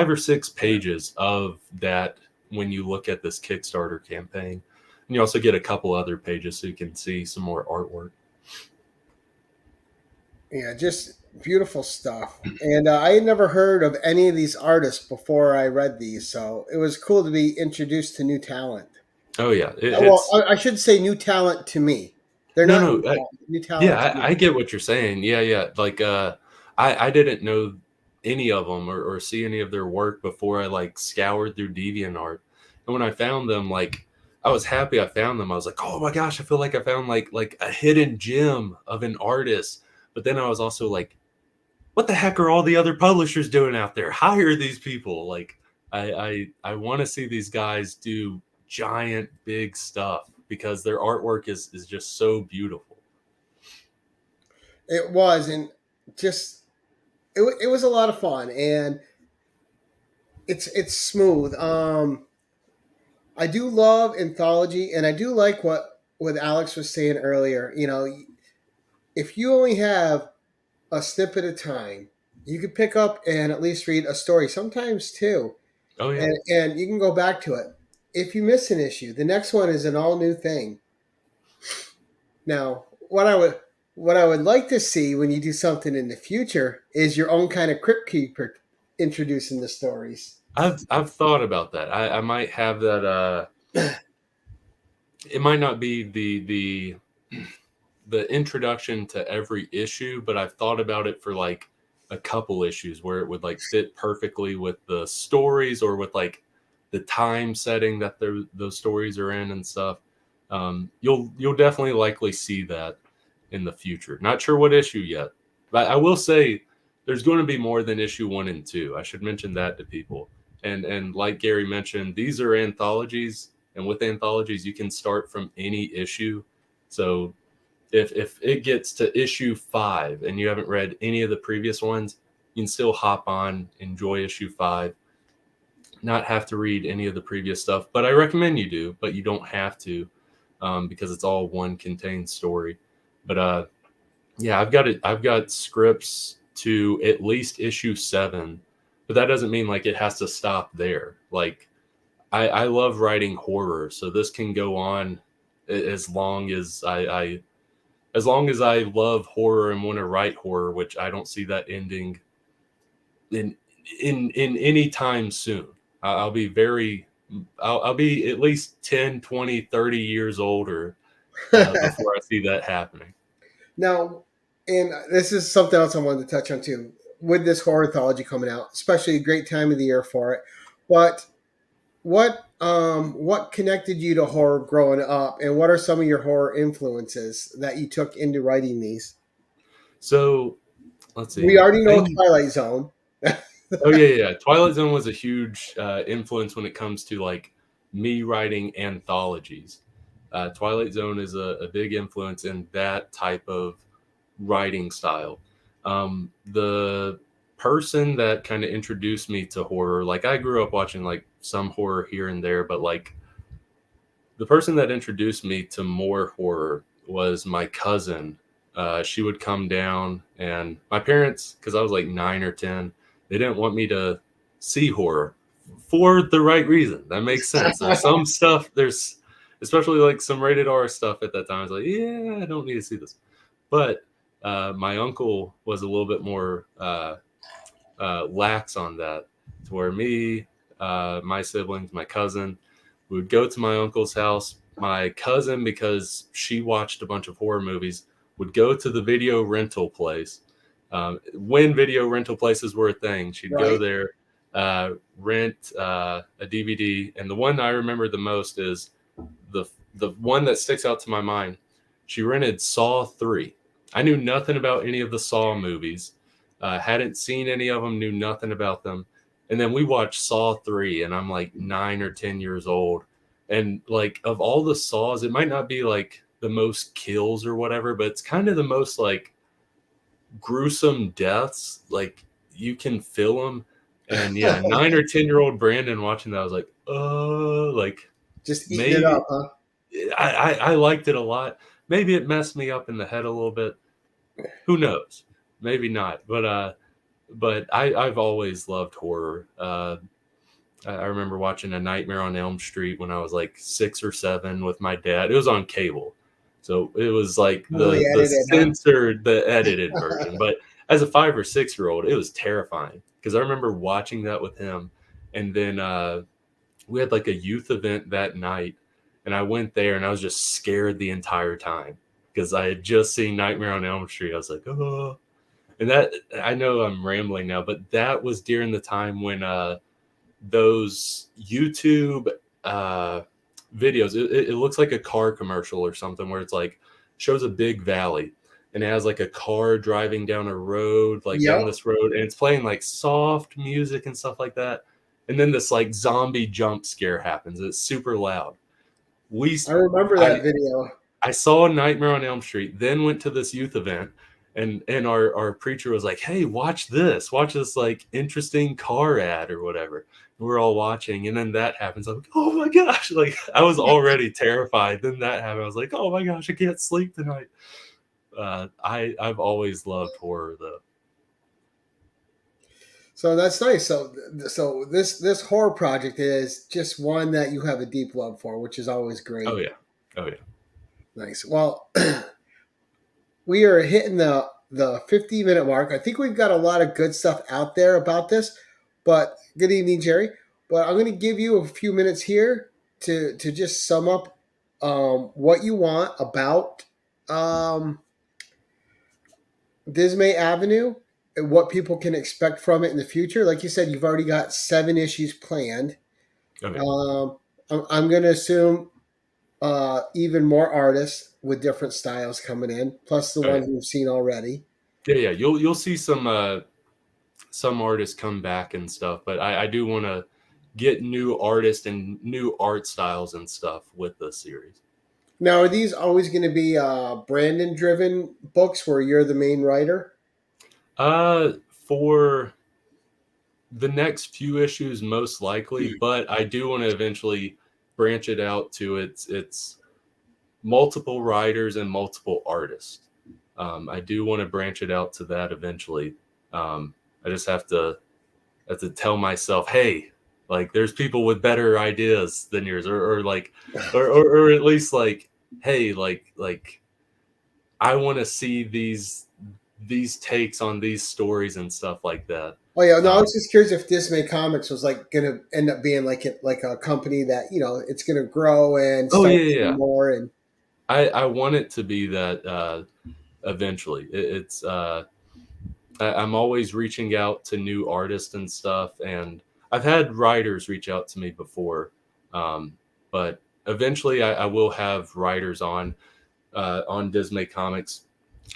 or 6 pages of that when you look at this Kickstarter campaign. And you also get a couple other pages so you can see some more artwork. Yeah, just beautiful stuff. And I had never heard of any of these artists before I read these, so it was cool to be introduced to new talent. Oh yeah, Well, it's I should say new talent to me. They're no not no new talent, new yeah, talent to me. I get what you're saying. Yeah. Like I didn't know any of them or see any of their work before I like scoured through DeviantArt. And when I found them, like I was happy I found them. I was like, oh my gosh, I feel like I found like a hidden gem of an artist. But then I was also like, what the heck are all the other publishers doing out there? Hire these people. Like I want to see these guys do giant big stuff because their artwork is just so beautiful. It was, and just it was a lot of fun, and it's smooth. I do love anthology, and I do like what Alex was saying earlier. You know, if you only have a snippet of time, you could pick up and at least read a story, sometimes two, Oh yeah. and you can go back to it. If you miss an issue, the next one is an all new thing. Now, what I would like to see when you do something in the future is your own kind of crypt keeper introducing the stories. I've thought about that. I might have that it might not be the introduction to every issue, but I've thought about it for like a couple issues where it would like fit perfectly with the stories or with like the time setting that those stories are in and stuff. You'll definitely likely see that in the future. Not sure what issue yet, but I will say there's going to be more than issue 1 and 2. I should mention that to people. And like Gary mentioned, these are anthologies, and with anthologies, you can start from any issue. So if it gets to issue 5 and you haven't read any of the previous ones, you can still hop on, enjoy issue 5, not have to read any of the previous stuff. But I recommend you do, but you don't have to because it's all one contained story. But yeah, I've got scripts to at least issue 7, but that doesn't mean like it has to stop there. Like I love writing horror, so this can go on as long as as long as I love horror and want to write horror, which I don't see that ending in any time soon. I'll be very I'll be at least 10, 20, 30 years older before I see that happening. Now, and this is something else I wanted to touch on too. With this horror anthology coming out, especially a great time of the year for it. But what connected you to horror growing up, and what are some of your horror influences that you took into writing these? So let's see. We already I know think Twilight Zone. oh yeah. Twilight Zone was a huge influence when it comes to like me writing anthologies. Twilight Zone is a big influence in that type of writing style. The person that kind of introduced me to horror, like I grew up watching like some horror here and there, but like the person that introduced me to more horror was my cousin. She would come down, and my parents, because I was like 9 or 10, they didn't want me to see horror for the right reason. That makes sense. There's some stuff, there's especially like some rated R stuff at that time. I was like, yeah, I don't need to see this. But my uncle was a little bit more lax on that, to where me, my siblings, my cousin, we would go to my uncle's house. My cousin, because she watched a bunch of horror movies, would go to the video rental place. When video rental places were a thing, she'd go Right. there, rent a DVD. And the one I remember the most is the one that sticks out to my mind. She rented Saw 3. I knew nothing about any of the Saw movies. Hadn't seen any of them, knew nothing about them. And then we watched Saw 3, and I'm like 9 or 10 years old. And like, of all the Saws, it might not be like the most kills or whatever, but it's kind of the most like gruesome deaths. Like, you can feel them. And yeah, 9 or 10-year-old Brandon watching that, I was like, like, Just eating it maybe up, huh? I liked it a lot. Maybe it messed me up in the head a little bit. Who knows? Maybe not. But I've always loved horror. I remember watching A Nightmare on Elm Street when I was like 6 or 7 with my dad. It was on cable, so it was like Totally the edited, huh? censored, the edited version. But as a 5 or 6-year-old, it was terrifying because I remember watching that with him, and then we had like a youth event that night, and I went there and I was just scared the entire time because I had just seen Nightmare on Elm Street. I was like, oh, and that, I know I'm rambling now, but that was during the time when those YouTube videos, it looks like a car commercial or something where it's like shows a big valley and it has like a car driving down a road, like down Yep. this road, and it's playing like soft music and stuff like that. And then this like zombie jump scare happens. It's super loud. I remember that video. I saw Nightmare on Elm Street, then went to this youth event, and our preacher was like, "Hey, watch this like interesting car ad or whatever." And we're all watching, and then that happens. I'm like, "Oh my gosh!" Like, I was already terrified. Then that happened. I was like, "Oh my gosh, I can't sleep tonight." I've always loved horror though. So that's nice. So this horror project is just one that you have a deep love for, which is always great. Oh yeah, oh yeah. Nice. Well, we are hitting the 50-minute mark. I think we've got a lot of good stuff out there about this. But good evening, Jerry. But I'm going to give you a few minutes here to just sum up what you want about Dismay Avenue and what people can expect from it in the future. Like you said, you've already got 7 issues planned. Okay. I'm going to assume even more artists with different styles coming in, plus the ones we've seen already. Yeah. You'll see some artists come back and stuff, but I do want to get new artists and new art styles and stuff with the series. Now, are these always going to be Brandon-driven books where you're the main writer? For the next few issues, most likely, but I do want to eventually branch it out to its multiple writers and multiple artists. I do want to branch it out to that eventually. I just have to tell myself, hey, like, there's people with better ideas than yours, or like, or at least like, hey, like I want to see these takes on these stories and stuff like that. Oh yeah, no, I was just curious if Dismay Comics was like going to end up being like a company that it's going to grow and start doing more. And I want it to be that eventually. I'm always reaching out to new artists and stuff, and I've had writers reach out to me before, but eventually I will have writers on Dismay Comics.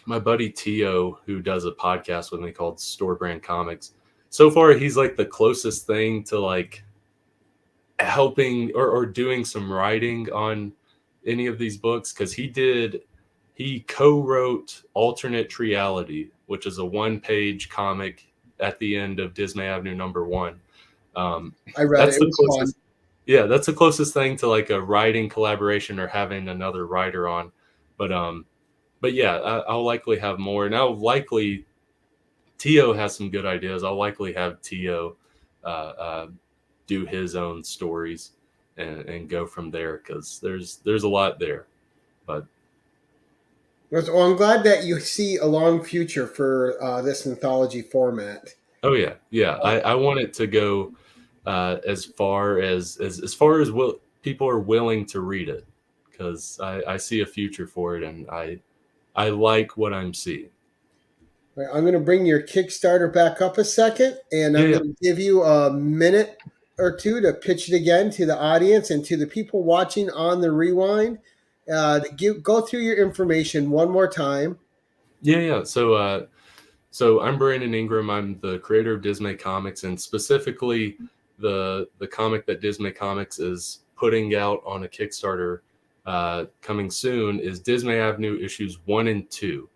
My buddy Tio, who does a podcast with me called Store Brand Comics, so far he's like the closest thing to like helping or doing some writing on any of these books, because he co-wrote Alternate Reality, which is a 1-page comic at the end of Dismay Avenue #1. I read it. It was fun. Yeah, that's the closest thing to like a writing collaboration or having another writer on. But yeah, I'll likely have more. And I'll likely, Tio has some good ideas. I'll likely have Tio do his own stories and go from there, because there's a lot there. But well, I'm glad that you see a long future for this anthology format. Oh yeah, yeah. I want it to go as far as far as people are willing to read it, because I see a future for it, and I like what I'm seeing. Right, I'm going to bring your Kickstarter back up a second, and Yeah, I'm yeah, going to give you a minute or two to pitch it again to the audience and to the people watching on the rewind. Go through your information one more time. yeah, yeah. So I'm Brandon Ingram. I'm the creator of Dismay Comics, and specifically the comic that Dismay Comics is putting out on a Kickstarter coming soon is Dismay Avenue issues 1 and 2.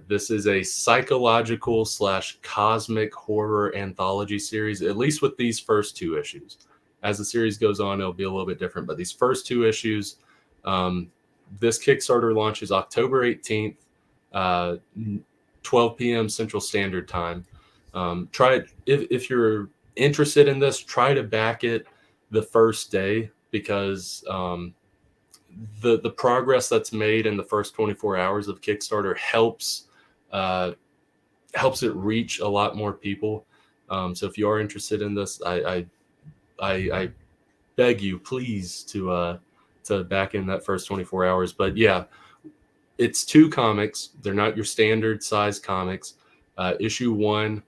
This is a psychological / cosmic horror anthology series, at least with these first 2 issues. As the series goes on, it'll be a little bit different, but these first 2 issues, um, this Kickstarter launches October 18th, uh, 12 p.m. Central Standard Time. Try it if you're interested in this. Try to back it the first day, because the progress that's made in the first 24 hours of Kickstarter uh, helps it reach a lot more people. So if you are interested in this, I beg you, please, to back in that first 24 hours. But yeah, it's 2 comics. They're not your standard size comics. Issue 1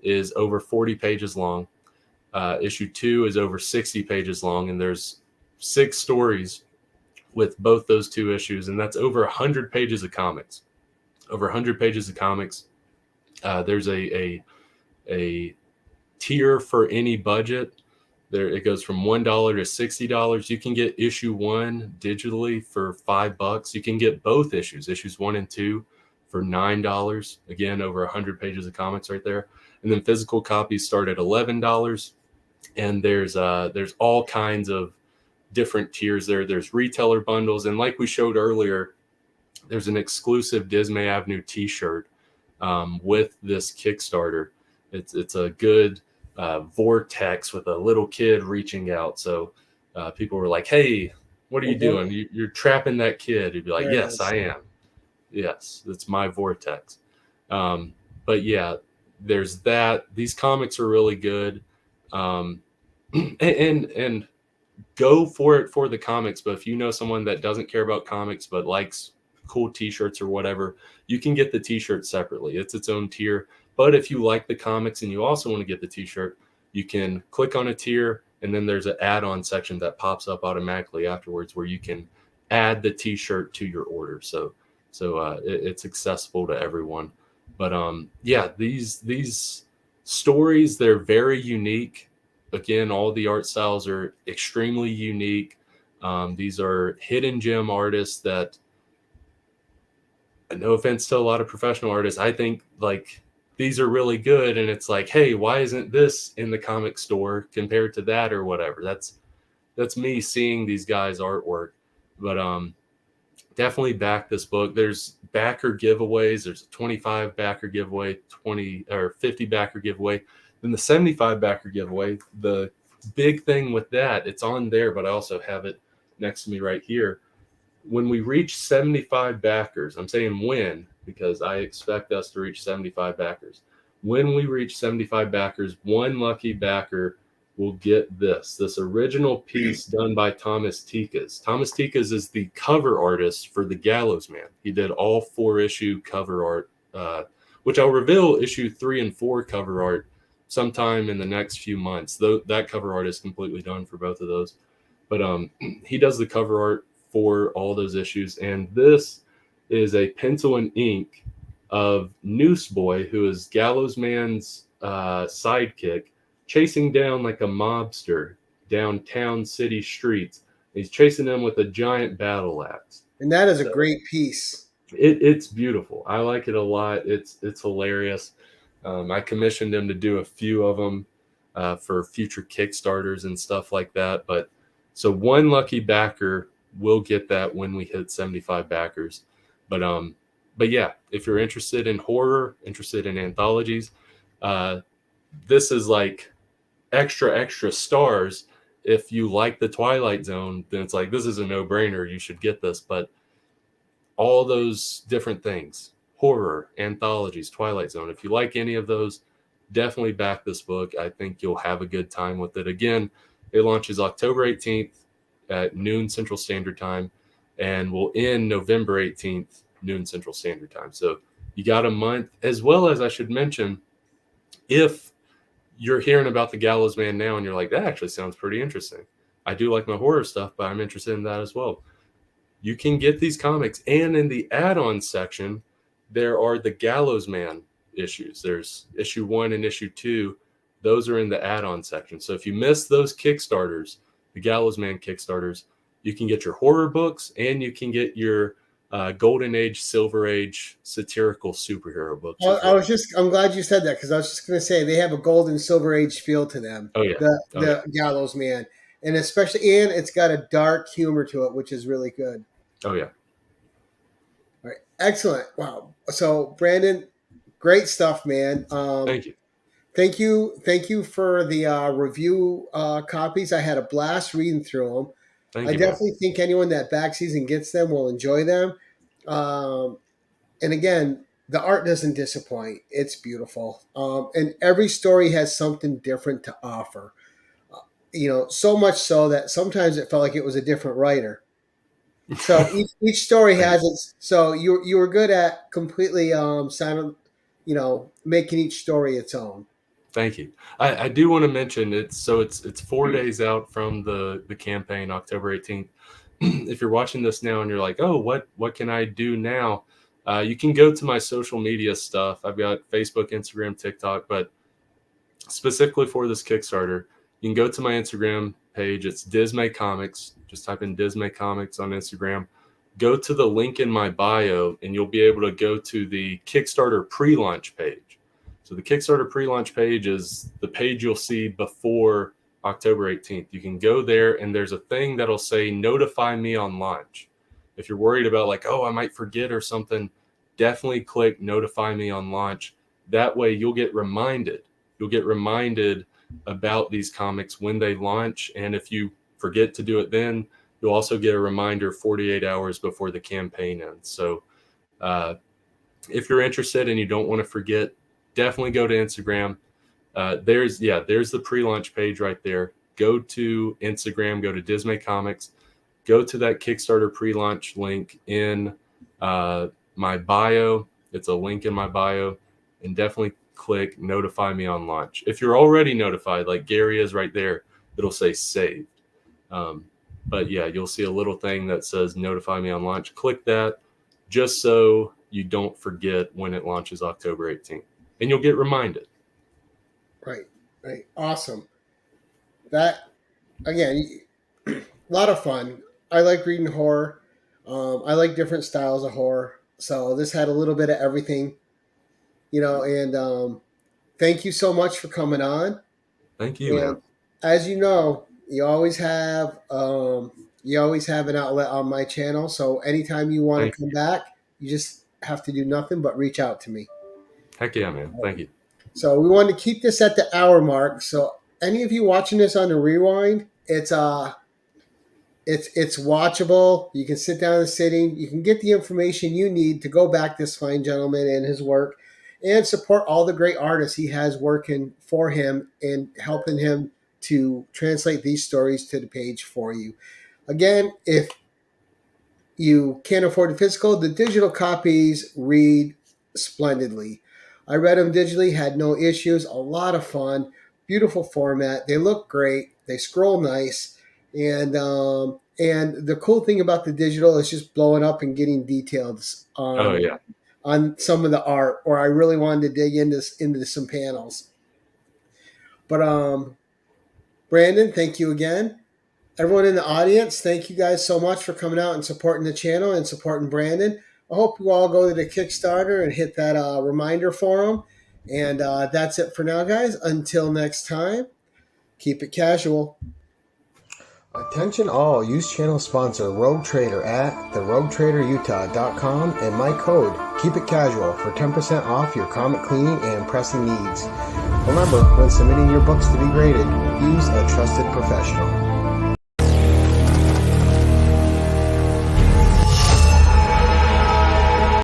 is over 40 pages long. Issue 2 is over 60 pages long, and there's 6 stories with both those 2 issues, and that's over 100 pages of comics. Over 100 pages of comics. There's a tier for any budget. There it goes from $1 to $60. You can get issue 1 digitally for $5. You can get both issues 1 and 2, for $9. Again, over 100 pages of comics right there. And then physical copies start at $11. And there's all kinds of different tiers there. There's retailer bundles, and like we showed earlier, there's an exclusive Dismay Avenue T-shirt with this Kickstarter. It's a good vortex with a little kid reaching out. So people were like, "Hey, what are you doing? You're trapping that kid." He'd be like, "Yes, I am. Yes, it's my vortex." But yeah, there's that. These comics are really good, and go for it for the comics. But if you know someone that doesn't care about comics but likes cool t-shirts or whatever, you can get the t-shirt separately. It's its own tier. But if you like the comics and you also want to get the t-shirt, you can click on a tier, and then there's an add-on section that pops up automatically afterwards where you can add the t-shirt to your order. So it's accessible to everyone. But yeah, these stories, they're very unique. Again, all the art styles are extremely unique. These are hidden gem artists that, no offense to a lot of professional artists, I think like these are really good. And it's like, hey, why isn't this in the comic store compared to that or whatever? That's me seeing these guys' artwork. But definitely back this book. There's backer giveaways. There's a 25 backer giveaway, 20 or 50 backer giveaway. Then the 75 backer giveaway, the big thing with that, it's on there, but I also have it next to me right here. When we reach 75 backers, I'm saying when, because I expect us to reach 75 backers. When we reach 75 backers, one lucky backer will get this original piece done by Thomas Tikas. Thomas Tikas is the cover artist for The Gallows Man. He did all 4-issue cover art, which I'll reveal issue 3 and 4 cover art sometime in the next few months. Though that cover art is completely done for both of those. But he does the cover art for all those issues. And this is a pencil and ink of Newsboy, who is Gallows Man's sidekick, chasing down like a mobster downtown city streets. He's chasing them with a giant battle axe. And that is a great piece. It's beautiful. I like it a lot. It's hilarious. I commissioned him to do a few of them for future Kickstarters and stuff like that. But so one lucky backer will get that when we hit 75 backers. But yeah, if you're interested in horror, interested in anthologies, this is like extra stars. If you like the Twilight Zone, then it's like, this is a no-brainer. You should get this. But all those different things, horror, anthologies, Twilight Zone, if you like any of those, definitely back this book. I think you'll have a good time with it. Again, it launches October 18th at noon Central Standard Time and will end November 18th, noon Central Standard Time. So you got a month, as well as I should mention, if you're hearing about the Gallows Man now and you're like, that actually sounds pretty interesting. I do like my horror stuff, but I'm interested in that as well. You can get these comics, and in the add-on section, there are the Gallows Man issues. There's issue 1 and issue 2. Those are in the add-on section. So if you miss those Kickstarters, the Gallows Man Kickstarters, you can get your horror books and you can get your Golden Age, Silver Age satirical superhero books. I'm glad you said that, because I was just going to say they have a gold and silver age feel to them. Oh yeah, the Gallows Man, and it's got a dark humor to it, which is really good. Oh yeah. All right, excellent. Wow. So Brandon, great stuff, man. Thank you. Thank you for the review copies. I had a blast reading through them. Thank I you, definitely think anyone that back season gets them will enjoy them. And again, the art doesn't disappoint. It's beautiful. And every story has something different to offer. So much so that sometimes it felt like it was a different writer. So each story has its. So you were good at completely making each story its own. Thank you. I do want to mention it's 4 days out from the campaign, October 18th. If you're watching this now and you're like, oh, what can I do now? You can go to my social media stuff. I've got Facebook, Instagram, TikTok, but specifically for this Kickstarter, you can go to my Instagram page. It's Dismay Comics. Just type in Dismay Comics on Instagram. Go to the link in my bio, and you'll be able to go to the Kickstarter pre-launch page. So the Kickstarter pre-launch page is the page you'll see before October 18th. You can go there, and there's a thing that'll say notify me on launch. If you're worried about like, oh, I might forget or something, definitely click notify me on launch. That way you'll get reminded. You'll get reminded about these comics when they launch. And if you forget to do it then, you'll also get a reminder 48 hours before the campaign ends. So if you're interested and you don't want to forget, definitely go to Instagram. There's the pre-launch page right there. Go to Instagram, go to Dismay Comics, go to that Kickstarter pre-launch link in my bio. It's a link in my bio, and definitely click notify me on launch. If you're already notified, like Gary is right there, it'll say saved. But yeah, you'll see a little thing that says notify me on launch. Click that just so you don't forget when it launches October 18th. And you'll get reminded. Right. Awesome. That, again, a lot of fun. I like reading horror. I like different styles of horror. So this had a little bit of everything, and thank you so much for coming on. Thank you. And as you know, you always have an outlet on my channel. So anytime you want to come back, you just have to do nothing but reach out to me. Heck yeah, man. Thank you. So we wanted to keep this at the hour mark. So any of you watching this on the rewind, it's watchable. You can sit down and sitting. You can get the information you need to go back this fine gentleman and his work, and support all the great artists he has working for him and helping him to translate these stories to the page for you. Again, if you can't afford the physical, the digital copies read splendidly. I read them digitally, had no issues, a lot of fun, beautiful format. They look great. They scroll nice. And the cool thing about the digital is just blowing up and getting details on some of the art, or I really wanted to dig into some panels. But Brandon, thank you again. Everyone in the audience, thank you guys so much for coming out and supporting the channel and supporting Brandon. I hope you all go to the Kickstarter and hit that reminder for him. And that's it for now, guys. Until next time, keep it casual. Attention all, use channel sponsor Rogue Trader at theroguetraderutah.com and my code Keep It Casual for 10% off your comic cleaning and pressing needs. Remember, when submitting your books to be graded, use a trusted professional.